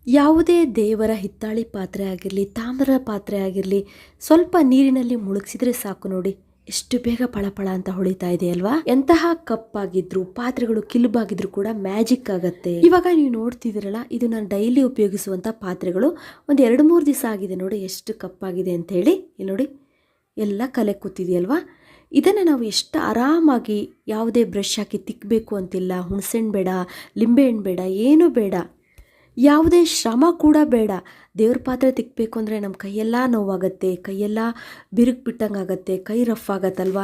ಯಾವುದೇ ದೇವರ ಹಿತ್ತಾಳಿ ಪಾತ್ರೆ ಆಗಿರಲಿ, ತಾಮ್ರ ಪಾತ್ರೆ ಆಗಿರಲಿ, ಸ್ವಲ್ಪ ನೀರಿನಲ್ಲಿ ಮುಳುಗಿಸಿದ್ರೆ ಸಾಕು ನೋಡಿ, ಎಷ್ಟು ಬೇಗ ಪಳಪಳ ಅಂತ ಹೊಳಿತಾ ಇದೆ ಅಲ್ವಾ. ಎಂತಹ ಕಪ್ಪಾಗಿದ್ರು, ಪಾತ್ರೆಗಳು ಕಿಲುಬಾಗಿದ್ರು ಕೂಡ ಮ್ಯಾಜಿಕ್ ಆಗತ್ತೆ. ಇವಾಗ ನೀವು ನೋಡ್ತಿದ್ದೀರಲ್ಲ, ಇದು ನಾನು ಡೈಲಿ ಉಪಯೋಗಿಸುವಂಥ ಪಾತ್ರೆಗಳು. ಒಂದು 2-3 ದಿವಸ ಆಗಿದೆ ನೋಡಿ, ಎಷ್ಟು ಕಪ್ಪಾಗಿದೆ ಅಂತ ಹೇಳಿ. ಇಲ್ಲಿ ನೋಡಿ, ಎಲ್ಲ ಕಲೆ ಕೂತಿದೆಯಲ್ವಾ. ಇದನ್ನು ನಾವು ಎಷ್ಟು ಆರಾಮಾಗಿ, ಯಾವುದೇ ಬ್ರಷ್ ಹಾಕಿ ತಿಕ್ಕಬೇಕು ಅಂತಿಲ್ಲ, ಹುಣಸೆಹಣ್ಣು ಬೇಡ, ಲಿಂಬೆಹಣ್ಣು ಬೇಡ, ಏನೂ ಬೇಡ, ಯಾವುದೇ ಶ್ರಮ ಕೂಡ ಬೇಡ. ದೇವ್ರ ಪಾತ್ರೆ ತಿಕ್ಕಬೇಕು ಅಂದರೆ ನಮ್ಮ ಕೈಯೆಲ್ಲ ನೋವಾಗತ್ತೆ, ಕೈಯೆಲ್ಲ ಬಿರುಕು ಬಿಟ್ಟಂಗೆ ಆಗುತ್ತೆ, ಕೈ ರಫ್ ಆಗತ್ತಲ್ವ.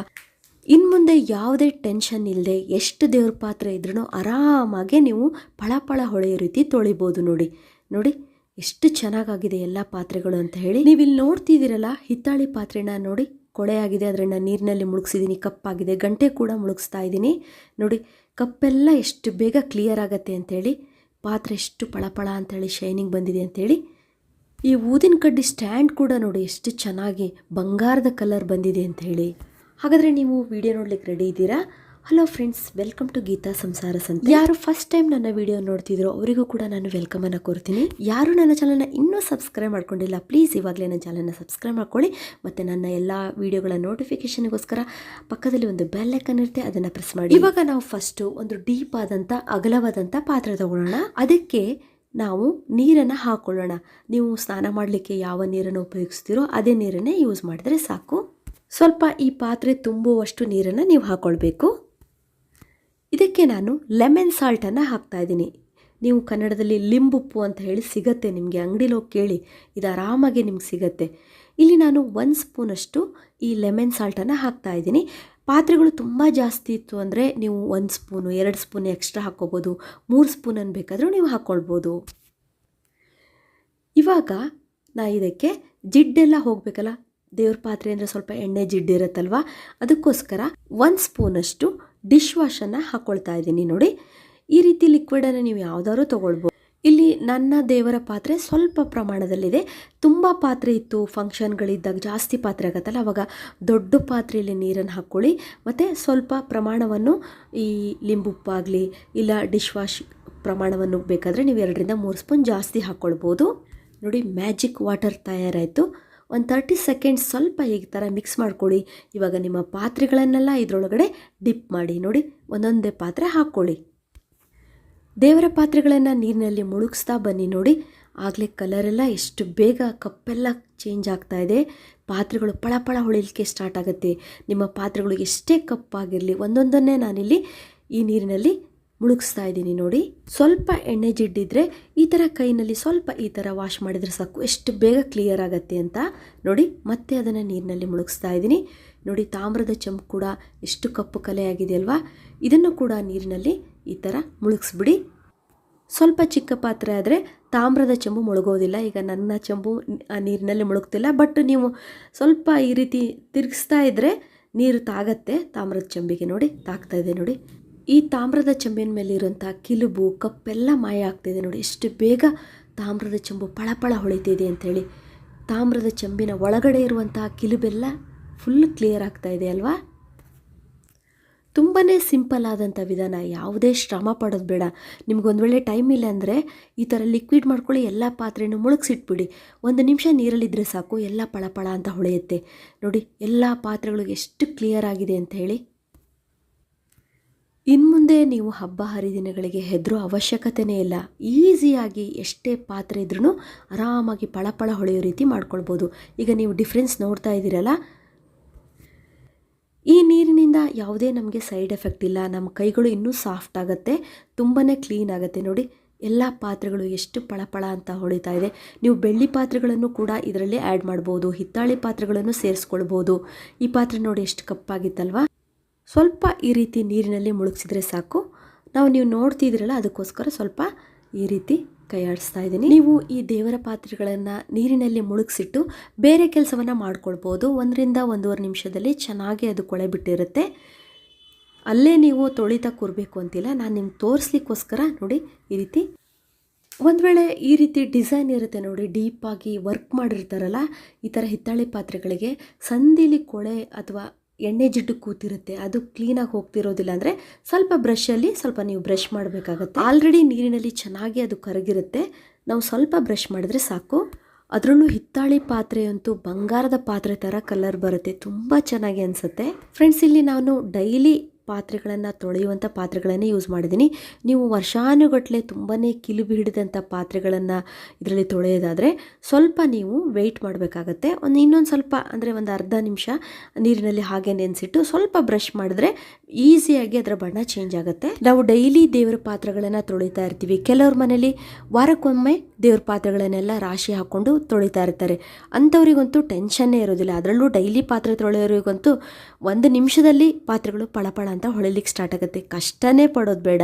ಇನ್ನು ಮುಂದೆ ಯಾವುದೇ ಟೆನ್ಷನ್ ಇಲ್ಲದೆ ಎಷ್ಟು ದೇವ್ರ ಪಾತ್ರೆ ಇದ್ರೂ ಆರಾಮಾಗೆ ನೀವು ಪಳ ಹೊಳೆಯೋ ರೀತಿ ತೊಳಿಬೋದು. ನೋಡಿ ನೋಡಿ ಎಷ್ಟು ಚೆನ್ನಾಗಾಗಿದೆ ಎಲ್ಲ ಪಾತ್ರೆಗಳು ಅಂತ ಹೇಳಿ. ನೀವು ಇಲ್ಲಿ ನೋಡ್ತಿದ್ದೀರಲ್ಲ, ಹಿತ್ತಾಳಿ ಪಾತ್ರೆನ ನೋಡಿ, ಕೊಳೆಯಾಗಿದೆ, ಅದನ್ನು ನೀರಿನಲ್ಲಿ ಮುಳುಗಿಸಿದ್ದೀನಿ, ಕಪ್ಪಾಗಿದೆ, ಗಂಟೆ ಕೂಡ ಮುಳುಗಿಸ್ತಾ ಇದ್ದೀನಿ. ನೋಡಿ ಕಪ್ಪೆಲ್ಲ ಎಷ್ಟು ಬೇಗ ಕ್ಲಿಯರ್ ಆಗುತ್ತೆ ಅಂಥೇಳಿ, ಪಾತ್ರೆ ಎಷ್ಟು ಪಳಪಳ ಅಂಥೇಳಿ ಶೈನಿಂಗ್ ಬಂದಿದೆ ಅಂಥೇಳಿ. ಈ ಊದಿನ ಕಡ್ಡಿ ಸ್ಟ್ಯಾಂಡ್ ಕೂಡ ನೋಡಿ ಎಷ್ಟು ಚೆನ್ನಾಗಿ ಬಂಗಾರದ ಕಲರ್ ಬಂದಿದೆ ಅಂತ ಹೇಳಿ. ಹಾಗಾದರೆ ನೀವು ವಿಡಿಯೋ ನೋಡ್ಲಿಕ್ಕೆ ರೆಡಿ ಇದ್ದೀರಾ? Hello friends, welcome to Geeta Samsara Sante. ಯಾರು ಫಸ್ಟ್ ಟೈಮ್ ನನ್ನ ವಿಡಿಯೋ ನೋಡ್ತಿದ್ರು ಅವರಿಗೂ ಕೂಡ ನಾನು ವೆಲ್ಕಮನ್ನು ಕೋರ್ತೀನಿ. ಯಾರು ನನ್ನ ಚಾನಲ್ನ ಇನ್ನೂ ಸಬ್ಸ್ಕ್ರೈಬ್ ಮಾಡ್ಕೊಂಡಿಲ್ಲ, ಪ್ಲೀಸ್ ಇವಾಗಲೇ ನನ್ನ ಚಾನಲ್ನ ಸಬ್ಸ್ಕ್ರೈಬ್ ಮಾಡ್ಕೊಳ್ಳಿ. ಮತ್ತು ನನ್ನ ಎಲ್ಲ ವಿಡಿಯೋಗಳ ನೋಟಿಫಿಕೇಷನ್ಗೋಸ್ಕರ ಪಕ್ಕದಲ್ಲಿ ಒಂದು ಬೆಲ್ ಐಕನ್ ಇರುತ್ತೆ, ಅದನ್ನು ಪ್ರೆಸ್ ಮಾಡಿ. ಇವಾಗ ನಾವು ಫಸ್ಟು ಒಂದು ಡೀಪ್ ಆದಂಥ ಅಗಲವಾದಂಥ ಪಾತ್ರೆ ತಗೊಳ್ಳೋಣ. ಅದಕ್ಕೆ ನಾವು ನೀರನ್ನು ಹಾಕ್ಕೊಳ್ಳೋಣ. ನೀವು ಸ್ನಾನ ಮಾಡಲಿಕ್ಕೆ ಯಾವ ನೀರನ್ನು ಉಪಯೋಗಿಸ್ತೀರೋ ಅದೇ ನೀರನ್ನೇ ಯೂಸ್ ಮಾಡಿದರೆ ಸಾಕು. ಸ್ವಲ್ಪ ಈ ಪಾತ್ರೆ ತುಂಬುವಷ್ಟು ನೀರನ್ನು ನೀವು ಹಾಕ್ಕೊಳ್ಬೇಕು. ಇದಕ್ಕೆ ನಾನು ಲೆಮನ್ ಸಾಲ್ಟನ್ನು ಹಾಕ್ತಾಯಿದ್ದೀನಿ. ನೀವು ಕನ್ನಡದಲ್ಲಿ ಲಿಂಬುಪ್ಪು ಅಂತ ಹೇಳಿ ಸಿಗತ್ತೆ ನಿಮಗೆ, ಅಂಗಡಿಲಿ ಹೋಗಿ ಕೇಳಿ, ಇದು ಆರಾಮಾಗಿ ನಿಮ್ಗೆ ಸಿಗತ್ತೆ. ಇಲ್ಲಿ ನಾನು 1 ಸ್ಪೂನಷ್ಟು ಈ ಲೆಮನ್ ಸಾಲ್ಟನ್ನು ಹಾಕ್ತಾಯಿದ್ದೀನಿ. ಪಾತ್ರೆಗಳು ತುಂಬ ಜಾಸ್ತಿ ಇತ್ತು ಅಂದರೆ ನೀವು 1 ಸ್ಪೂನು 2 ಸ್ಪೂನ್ ಎಕ್ಸ್ಟ್ರಾ ಹಾಕ್ಕೋಬೋದು, 3 ಸ್ಪೂನ್ ಬೇಕಾದರೂ ನೀವು ಹಾಕ್ಕೊಳ್ಬೋದು. ಇವಾಗ ನಾ ಇದಕ್ಕೆ ಜಿಡ್ಡೆಲ್ಲ ಹೋಗಬೇಕಲ್ಲ, ದೇವ್ರ ಪಾತ್ರೆ ಅಂದರೆ ಸ್ವಲ್ಪ ಎಣ್ಣೆ ಜಿಡ್ಡಿರುತ್ತಲ್ವ, ಅದಕ್ಕೋಸ್ಕರ 1 ಸ್ಪೂನಷ್ಟು ಡಿಶ್ ವಾಶನ್ನು ಹಾಕ್ಕೊಳ್ತಾ ಇದ್ದೀನಿ. ನೋಡಿ ಈ ರೀತಿ ಲಿಕ್ವಿಡನ್ನು ನೀವು ಯಾವುದಾದ್ರೂ ತೊಗೊಳ್ಬೋದು. ಇಲ್ಲಿ ನನ್ನ ದೇವರ ಪಾತ್ರೆ ಸ್ವಲ್ಪ ಪ್ರಮಾಣದಲ್ಲಿದೆ. ತುಂಬ ಪಾತ್ರೆ ಇತ್ತು, ಫಂಕ್ಷನ್ಗಳಿದ್ದಾಗ ಜಾಸ್ತಿ ಪಾತ್ರೆ ಆಗುತ್ತಲ್ಲ, ಆವಾಗ ದೊಡ್ಡ ಪಾತ್ರೆಯಲ್ಲಿ ನೀರನ್ನು ಹಾಕ್ಕೊಳ್ಳಿ. ಮತ್ತು ಸ್ವಲ್ಪ ಪ್ರಮಾಣವನ್ನು ಈ ಲಿಂಬುಪ್ಪಾಗಲಿ ಇಲ್ಲ ಡಿಶ್ ವಾಶ್ ಪ್ರಮಾಣವನ್ನು ಬೇಕಾದರೆ ನೀವು 2-3 ಸ್ಪೂನ್ ಜಾಸ್ತಿ ಹಾಕ್ಕೊಳ್ಬೋದು. ನೋಡಿ ಮ್ಯಾಜಿಕ್ ವಾಟರ್ ತಯಾರಾಯಿತು. ಒಂದು 30 ಸೆಕೆಂಡ್ಸ್ ಸ್ವಲ್ಪ ಈ ಥರ ಮಿಕ್ಸ್ ಮಾಡ್ಕೊಳ್ಳಿ. ಇವಾಗ ನಿಮ್ಮ ಪಾತ್ರೆಗಳನ್ನೆಲ್ಲ ಇದರೊಳಗಡೆ ಡಿಪ್ ಮಾಡಿ. ನೋಡಿ ಒಂದೊಂದೇ ಪಾತ್ರೆ ಹಾಕ್ಕೊಳ್ಳಿ. ದೇವರ ಪಾತ್ರೆಗಳನ್ನು ನೀರಿನಲ್ಲಿ ಮುಳುಗಿಸ್ತಾ ಬನ್ನಿ. ನೋಡಿ ಆಗಲೇ ಕಲರೆಲ್ಲ ಎಷ್ಟು ಬೇಗ ಕಪ್ಪೆಲ್ಲ ಚೇಂಜ್ ಆಗ್ತಾ ಇದೆ. ಪಾತ್ರೆಗಳು ಪಳ ಹೊಳಿಲಿಕ್ಕೆ ಸ್ಟಾರ್ಟ್ ಆಗುತ್ತೆ. ನಿಮ್ಮ ಪಾತ್ರೆಗಳು ಎಷ್ಟೇ ಕಪ್ಪಾಗಿರಲಿ ಒಂದೊಂದನ್ನೇ ನಾನಿಲ್ಲಿ ಈ ನೀರಿನಲ್ಲಿ ಮುಳುಗಿಸ್ತಾ ಇದ್ದೀನಿ. ನೋಡಿ ಸ್ವಲ್ಪ ಎಣ್ಣೆ ಜಿಡ್ಡಿದ್ರೆ ಈ ಥರ ಕೈನಲ್ಲಿ ಸ್ವಲ್ಪ ಈ ಥರ ವಾಶ್ ಮಾಡಿದರೆ ಸಾಕು, ಎಷ್ಟು ಬೇಗ ಕ್ಲಿಯರ್ ಆಗುತ್ತೆ ಅಂತ. ನೋಡಿ ಮತ್ತೆ ಅದನ್ನು ನೀರಿನಲ್ಲಿ ಮುಳುಗಿಸ್ತಾ ಇದ್ದೀನಿ. ನೋಡಿ ತಾಮ್ರದ ಚಂಪು ಕೂಡ ಎಷ್ಟು ಕಪ್ಪು ಕಲೆ ಆಗಿದೆ ಅಲ್ವಾ. ಇದನ್ನು ಕೂಡ ನೀರಿನಲ್ಲಿ ಈ ಥರ ಮುಳುಗಿಸ್ಬಿಡಿ. ಸ್ವಲ್ಪ ಚಿಕ್ಕ ಪಾತ್ರೆ ಆದರೆ ತಾಮ್ರದ ಚೆಂಬು ಮುಳುಗೋದಿಲ್ಲ. ಈಗ ನನ್ನ ಚೆಂಬು ನೀರಿನಲ್ಲಿ ಮುಳುಗ್ತಿಲ್ಲ, ಬಟ್ ನೀವು ಸ್ವಲ್ಪ ಈ ರೀತಿ ತಿರುಗಿಸ್ತಾ ಇದ್ದರೆ ನೀರು ತಾಗತ್ತೆ ತಾಮ್ರದ ಚೆಂಬಿಗೆ. ನೋಡಿ ತಾಗ್ತಾ ಇದೆ. ನೋಡಿ ಈ ತಾಮ್ರದ ಚೆಂಬಿನ ಮೇಲೆ ಇರುವಂಥ ಕಿಲುಬು ಕಪ್ಪೆಲ್ಲ ಮಾಯ ಆಗ್ತಾಯಿದೆ. ನೋಡಿ ಎಷ್ಟು ಬೇಗ ತಾಮ್ರದ ಚೆಂಬು ಪಳ ಹೊಳಿತಿದೆ ಅಂಥೇಳಿ. ತಾಮ್ರದ ಚೆಂಬಿನ ಒಳಗಡೆ ಇರುವಂಥ ಕಿಲುಬೆಲ್ಲ ಫುಲ್ ಕ್ಲಿಯರ್ ಆಗ್ತಾ ಇದೆ ಅಲ್ವಾ. ತುಂಬಾ ಸಿಂಪಲ್ ಆದಂಥ ವಿಧಾನ, ಯಾವುದೇ ಶ್ರಮ ಪಡೋದು ಬೇಡ. ನಿಮ್ಗೊಂದು ವೇಳೆ ಟೈಮ್ ಇಲ್ಲ ಅಂದರೆ ಈ ಥರ ಲಿಕ್ವಿಡ್ ಮಾಡ್ಕೊಳ್ಳಿ, ಎಲ್ಲ ಪಾತ್ರೆನೂ ಮುಳುಗಿಸಿಟ್ಬಿಡಿ. 1 ನಿಮಿಷ ನೀರಲ್ಲಿದ್ದರೆ ಸಾಕು, ಎಲ್ಲ ಪಳ ಅಂತ ಹೊಳೆಯುತ್ತೆ. ನೋಡಿ ಎಲ್ಲ ಪಾತ್ರೆಗಳು ಎಷ್ಟು ಕ್ಲಿಯರ್ ಆಗಿದೆ ಅಂತ ಹೇಳಿ. ಇನ್ನು ಮುಂದೆ ನೀವು ಹಬ್ಬ ಹರಿದಿನಗಳಿಗೆ ಹೆದರೋ ಅವಶ್ಯಕತೆಯೇ ಇಲ್ಲ. ಈಸಿಯಾಗಿ ಎಷ್ಟೇ ಪಾತ್ರೆ ಇದ್ರೂ ಆರಾಮಾಗಿ ಪಳ ಹೊಳೆಯೋ ರೀತಿ ಮಾಡ್ಕೊಳ್ಬೋದು. ಈಗ ನೀವು ಡಿಫ್ರೆನ್ಸ್ ನೋಡ್ತಾ ಇದ್ದೀರಲ್ಲ, ಈ ನೀರಿನಿಂದ ಯಾವುದೇ ನಮಗೆ ಸೈಡ್ ಎಫೆಕ್ಟ್ ಇಲ್ಲ. ನಮ್ಮ ಕೈಗಳು ಇನ್ನೂ ಸಾಫ್ಟ್ ಆಗುತ್ತೆ, ತುಂಬಾ ಕ್ಲೀನ್ ಆಗುತ್ತೆ. ನೋಡಿ ಎಲ್ಲ ಪಾತ್ರೆಗಳು ಎಷ್ಟು ಪಳ ಅಂತ ಹೊಳಿತಾ ಇದೆ. ನೀವು ಬೆಳ್ಳಿ ಪಾತ್ರೆಗಳನ್ನು ಕೂಡ ಇದರಲ್ಲಿ ಆ್ಯಡ್ ಮಾಡ್ಬೋದು, ಹಿತ್ತಾಳಿ ಪಾತ್ರೆಗಳನ್ನು ಸೇರಿಸ್ಕೊಳ್ಬೋದು. ಈ ಪಾತ್ರೆ ನೋಡಿ ಎಷ್ಟು ಕಪ್ಪಾಗಿತ್ತಲ್ವ. ಸ್ವಲ್ಪ ಈ ರೀತಿ ನೀರಿನಲ್ಲಿ ಮುಳುಗಿಸಿದ್ರೆ ಸಾಕು. ನೀವು ನೋಡ್ತಿದ್ದೀರಲ್ಲ, ಅದಕ್ಕೋಸ್ಕರ ಸ್ವಲ್ಪ ಈ ರೀತಿ ಕೈ ಆಡಿಸ್ತಾ ಇದ್ದೀನಿ. ನೀವು ಈ ದೇವರ ಪಾತ್ರೆಗಳನ್ನು ನೀರಿನಲ್ಲಿ ಮುಳುಗಿಸಿಟ್ಟು ಬೇರೆ ಕೆಲಸವನ್ನು ಮಾಡ್ಕೊಳ್ಬೋದು. 1-1.5 ನಿಮಿಷದಲ್ಲಿ ಚೆನ್ನಾಗಿ ಅದು ಕೊಳೆ ಬಿಟ್ಟಿರುತ್ತೆ. ಅಲ್ಲೇ ನೀವು ತೊಳಿತಾ ಕೂರಬೇಕು ಅಂತಿಲ್ಲ, ನಾನು ನಿಮ್ಗೆ ತೋರಿಸ್ಲಿಕ್ಕೋಸ್ಕರ ನೋಡಿ ಈ ರೀತಿ. ಒಂದು ವೇಳೆ ಈ ರೀತಿ ಡಿಸೈನ್ ಇರುತ್ತೆ ನೋಡಿ, ಡೀಪಾಗಿ ವರ್ಕ್ ಮಾಡಿರ್ತಾರಲ್ಲ ಈ ಥರ ಹಿತ್ತಾಳಿ ಪಾತ್ರೆಗಳಿಗೆ, ಸಂದಿಲಿ ಕೊಳೆ ಅಥವಾ ಎಣ್ಣೆ ಜಿಡ್ಡು ಕೂತಿರುತ್ತೆ, ಅದು ಕ್ಲೀನಾಗಿ ಹೋಗ್ತಿರೋದಿಲ್ಲ ಅಂದರೆ ಸ್ವಲ್ಪ ಬ್ರಷಲ್ಲಿ ಸ್ವಲ್ಪ ನೀವು ಬ್ರಷ್ ಮಾಡಬೇಕಾಗತ್ತೆ. ಆಲ್ರೆಡಿ ನೀರಿನಲ್ಲಿ ಚೆನ್ನಾಗಿ ಅದು ಕರಗಿರುತ್ತೆ. ನಾವು ಸ್ವಲ್ಪ ಬ್ರಷ್ ಮಾಡಿದ್ರೆ ಸಾಕು. ಅದರಲ್ಲೂ ಹಿತ್ತಾಳಿ ಪಾತ್ರೆ ಅಂತೂ ಬಂಗಾರದ ಪಾತ್ರೆ ಥರ ಕಲರ್ ಬರುತ್ತೆ, ತುಂಬ ಚೆನ್ನಾಗಿ ಅನಿಸುತ್ತೆ. ಫ್ರೆಂಡ್ಸ್, ಇಲ್ಲಿ ನಾನು ಡೈಲಿ ಪಾತ್ರೆಗಳನ್ನು ತೊಳೆಯುವಂಥ ಪಾತ್ರೆಗಳನ್ನೇ ಯೂಸ್ ಮಾಡಿದ್ದೀನಿ. ನೀವು ವರ್ಷಾನುಗಟ್ಟಲೆ ತುಂಬಾ ಕಿಲುಬಿ ಹಿಡಿದಂಥ ಪಾತ್ರೆಗಳನ್ನು ಇದರಲ್ಲಿ ತೊಳೆಯೋದಾದರೆ ಸ್ವಲ್ಪ ನೀವು ವೆಯ್ಟ್ ಮಾಡಬೇಕಾಗತ್ತೆ. ಇನ್ನೊಂದು ಸ್ವಲ್ಪ ಅಂದರೆ ಒಂದು ಅರ್ಧ ನಿಮಿಷ ನೀರಿನಲ್ಲಿ ಹಾಗೆ ನೆನೆಸಿಟ್ಟು ಸ್ವಲ್ಪ ಬ್ರಷ್ ಮಾಡಿದ್ರೆ ಈಸಿಯಾಗಿ ಅದರ ಬಣ್ಣ ಚೇಂಜ್ ಆಗುತ್ತೆ. ನಾವು ಡೈಲಿ ದೇವರ ಪಾತ್ರೆಗಳನ್ನು ತೊಳಿತಾ ಇರ್ತೀವಿ. ಕೆಲವ್ರ ಮನೇಲಿ ವಾರಕ್ಕೊಮ್ಮೆ ದೇವ್ರ ಪಾತ್ರೆಗಳನ್ನೆಲ್ಲ ರಾಶಿ ಹಾಕ್ಕೊಂಡು ತೊಳಿತಾ ಇರ್ತಾರೆ. ಅಂಥವ್ರಿಗಂತೂ ಟೆನ್ಷನ್ನೇ ಇರೋದಿಲ್ಲ. ಅದರಲ್ಲೂ ಡೈಲಿ ಪಾತ್ರೆ ತೊಳೆಯೋರಿಗಂತೂ 1 ನಿಮಿಷದಲ್ಲಿ ಪಾತ್ರೆಗಳು ಪಳಪಳ ಅಂತ ಹೊಳಿಲಿಕ್ಕೆ ಸ್ಟಾರ್ಟ್ ಆಗುತ್ತೆ. ಕಷ್ಟನೇ ಪಡೋದು ಬೇಡ.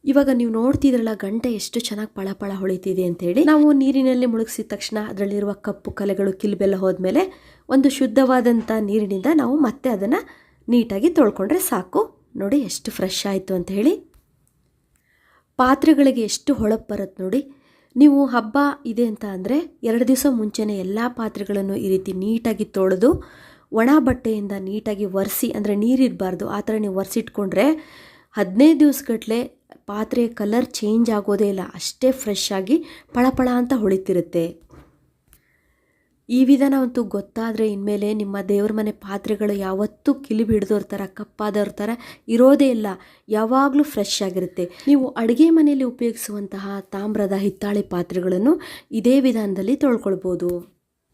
ಇವಾಗ ನೀವು ನೋಡ್ತಿದ್ರಲ್ಲ ಗಂಟೆ ಎಷ್ಟು ಚೆನ್ನಾಗಿ ಪಳಪಳ ಹೊಳಿತಿದೆ ಅಂತೇಳಿ. ನಾವು ನೀರಿನಲ್ಲಿ ಮುಳುಗಿಸಿದ ತಕ್ಷಣ ಅದರಲ್ಲಿರುವ ಕಪ್ಪು ಕಲೆಗಳು ಕಿಲ್ಬೆಲ್ಲ ಹೋದ್ಮೇಲೆ ಒಂದು ಶುದ್ಧವಾದಂಥ ನೀರಿನಿಂದ ನಾವು ಮತ್ತೆ ಅದನ್ನು ನೀಟಾಗಿ ತೊಳ್ಕೊಂಡ್ರೆ ಸಾಕು. ನೋಡಿ ಎಷ್ಟು ಫ್ರೆಶ್ ಆಯಿತು ಅಂತ ಹೇಳಿ. ಪಾತ್ರೆಗಳಿಗೆ ಎಷ್ಟು ಹೊಳಪು ಬರುತ್ತೆ ನೋಡಿ. ನೀವು ಹಬ್ಬ ಇದೆ ಅಂತ ಅಂದರೆ 2 ದಿವಸ ಮುಂಚೆನೇ ಎಲ್ಲ ಪಾತ್ರೆಗಳನ್ನು ಈ ರೀತಿ ನೀಟಾಗಿ ತೊಳೆದು ಒಣ ಬಟ್ಟೆಯಿಂದ ನೀಟಾಗಿ ಒರೆಸಿ, ಅಂದರೆ ನೀರಿರಬಾರ್ದು ಆ ಥರ ನೀವು ಒರೆಸಿಟ್ಕೊಂಡ್ರೆ 15 ದಿವಸಗಟ್ಟಲೆ ಪಾತ್ರೆ ಕಲರ್ ಚೇಂಜ್ ಆಗೋದೇ ಇಲ್ಲ. ಅಷ್ಟೇ ಫ್ರೆಶ್ ಆಗಿ ಪಳಪಳ ಅಂತ ಹೊಳಿತಿರುತ್ತೆ. ಈ ವಿಧಾನ ಅಂತೂ ಗೊತ್ತಾದರೆ ಇನ್ಮೇಲೆ ನಿಮ್ಮ ದೇವ್ರ ಮನೆ ಪಾತ್ರೆಗಳು ಯಾವತ್ತೂ ಕಿಲಿಬಿ ಹಿಡಿದೋರ ಥರ ಕಪ್ಪಾದವ್ರ ಥರ ಇರೋದೇ ಇಲ್ಲ. ಯಾವಾಗಲೂ ಫ್ರೆಶ್ ಆಗಿರುತ್ತೆ. ನೀವು ಅಡುಗೆ ಮನೆಯಲ್ಲಿ ಉಪಯೋಗಿಸುವಂತಹ ತಾಮ್ರದ ಹಿತ್ತಾಳೆ ಪಾತ್ರೆಗಳನ್ನು ಇದೇ ವಿಧಾನದಲ್ಲಿ ತೊಳ್ಕೊಳ್ಬೋದು.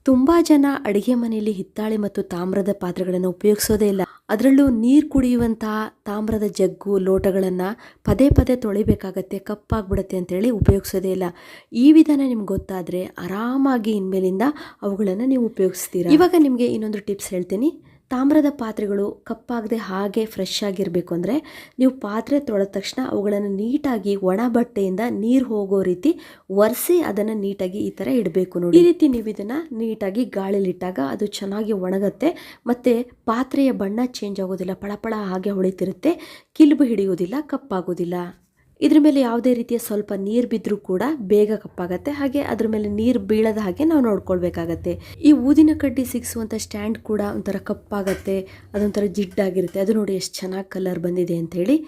ತುಂಬ ಜನ ಅಡುಗೆ ಮನೆಯಲ್ಲಿ ಹಿತ್ತಾಳೆ ಮತ್ತು ತಾಮ್ರದ ಪಾತ್ರೆಗಳನ್ನು ಉಪಯೋಗಿಸೋದೇ ಇಲ್ಲ. ಅದರಲ್ಲೂ ನೀರು ಕುಡಿಯುವಂತಹ ತಾಮ್ರದ ಜಗ್ಗು ಲೋಟಗಳನ್ನು ಪದೇ ಪದೇ ತೊಳಿಬೇಕಾಗತ್ತೆ, ಕಪ್ಪಾಗ್ಬಿಡುತ್ತೆ ಅಂತೇಳಿ ಉಪಯೋಗಿಸೋದೇ ಇಲ್ಲ. ಈ ವಿಧಾನ ನಿಮ್ಗೆ ಗೊತ್ತಾದರೆ ಆರಾಮಾಗಿ ಇನ್ಮೇಲಿಂದ ಅವುಗಳನ್ನು ನೀವು ಉಪಯೋಗಿಸ್ತೀರಾ. ಇವಾಗ ನಿಮಗೆ ಇನ್ನೊಂದು ಟಿಪ್ಸ್ ಹೇಳ್ತೀನಿ. ತಾಮ್ರದ ಪಾತ್ರೆಗಳು ಕಪ್ಪಾಗದೆ ಹಾಗೆ ಫ್ರೆಶ್ ಆಗಿರಬೇಕು ಅಂದರೆ ನೀವು ಪಾತ್ರೆ ತೊಳೆದ ತಕ್ಷಣ ಅವುಗಳನ್ನು ನೀಟಾಗಿ ಒಣ ಬಟ್ಟೆಯಿಂದ ನೀರು ಹೋಗೋ ರೀತಿ ಒರೆಸಿ ಅದನ್ನು ನೀಟಾಗಿ ಈ ಥರ ಇಡಬೇಕು ನೋಡಿ. ಈ ರೀತಿ ನೀವು ಇದನ್ನು ನೀಟಾಗಿ ಗಾಳಿಲಿಟ್ಟಾಗ ಅದು ಚೆನ್ನಾಗಿ ಒಣಗುತ್ತೆ ಮತ್ತು ಪಾತ್ರೆಯ ಬಣ್ಣ ಚೇಂಜ್ ಆಗೋದಿಲ್ಲ, ಪಳಪಳ ಹಾಗೆ ಹೊಳಿತಿರುತ್ತೆ, ಕಿಲುಬು ಹಿಡಿಯೋದಿಲ್ಲ, ಕಪ್ಪಾಗೋದಿಲ್ಲ. ಇದ್ರ ಮೇಲೆ ಯಾವುದೇ ರೀತಿಯ ಸ್ವಲ್ಪ ನೀರು ಬಿದ್ದರೂ ಕೂಡ ಬೇಗ ಕಪ್ಪಾಗತ್ತೆ. ಹಾಗೆ ಅದ್ರ ಮೇಲೆ ನೀರು ಬೀಳದ ಹಾಗೆ ನಾವು ನೋಡ್ಕೊಳ್ಬೇಕಾಗತ್ತೆ. ಈ ಊದಿನ ಕಡ್ಡಿ ಸಿಗಿಸುವಂಥ ಸ್ಟ್ಯಾಂಡ್ ಕೂಡ ಒಂಥರ ಕಪ್ಪಾಗತ್ತೆ, ಅದೊಂಥರ ಜಿಡ್ಡಾಗಿರುತ್ತೆ. ಅದು ನೋಡಿ ಎಷ್ಟು ಚೆನ್ನಾಗಿ ಕಲರ್ ಬಂದಿದೆ ಅಂಥೇಳಿ.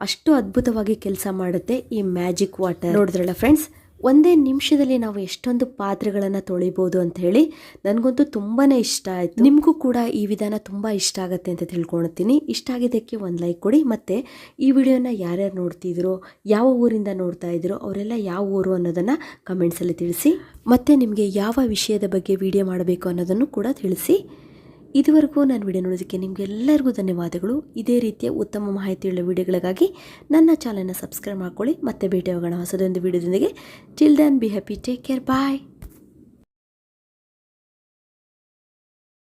ಅಷ್ಟು ಅದ್ಭುತವಾಗಿ ಕೆಲಸ ಮಾಡುತ್ತೆ ಈ ಮ್ಯಾಜಿಕ್ ವಾಟರ್. ನೋಡಿದ್ರಲ್ಲ ಫ್ರೆಂಡ್ಸ್, ಒಂದೇ ನಿಮಿಷದಲ್ಲಿ ನಾವು ಎಷ್ಟೊಂದು ಪಾತ್ರೆಗಳನ್ನು ತೊಳಿಬೋದು ಅಂತ ಹೇಳಿ ನನಗಂತೂ ತುಂಬಾ ಇಷ್ಟ ಆಯಿತು. ನಿಮಗೂ ಕೂಡ ಈ ವಿಧಾನ ತುಂಬ ಇಷ್ಟ ಆಗುತ್ತೆ ಅಂತ ತಿಳ್ಕೊಳ್ತೀನಿ. ಇಷ್ಟ ಆಗಿದ್ದಕ್ಕೆ ಒಂದು ಲೈಕ್ ಕೊಡಿ. ಮತ್ತು ಈ ವಿಡಿಯೋನ ಯಾರ್ಯಾರು ನೋಡ್ತಿದ್ರು, ಯಾವ ಊರಿಂದ ನೋಡ್ತಾ ಇದ್ರು, ಅವರೆಲ್ಲ ಯಾವ ಊರು ಅನ್ನೋದನ್ನು ಕಮೆಂಟ್ಸಲ್ಲಿ ತಿಳಿಸಿ. ಮತ್ತು ನಿಮಗೆ ಯಾವ ವಿಷಯದ ಬಗ್ಗೆ ವಿಡಿಯೋ ಮಾಡಬೇಕು ಅನ್ನೋದನ್ನು ಕೂಡ ತಿಳಿಸಿ. ಇದುವರೆಗೂ ನಾನು ವಿಡಿಯೋ ನೋಡೋದಕ್ಕೆ ನಿಮಗೆಲ್ಲರಿಗೂ ಧನ್ಯವಾದಗಳು. ಇದೇ ರೀತಿಯ ಉತ್ತಮ ಮಾಹಿತಿಯುಳ್ಳ ವಿಡಿಯೋಗಳಿಗಾಗಿ ನನ್ನ ಚಾನಲ್ನ ಸಬ್ಸ್ಕ್ರೈಬ್ ಮಾಡ್ಕೊಳ್ಳಿ. ಮತ್ತೆ ಭೇಟಿ ಆಗೋಣ ಹೊಸದೊಂದು ವಿಡಿಯೋದೊಂದಿಗೆ. Till then be happy, take care, bye.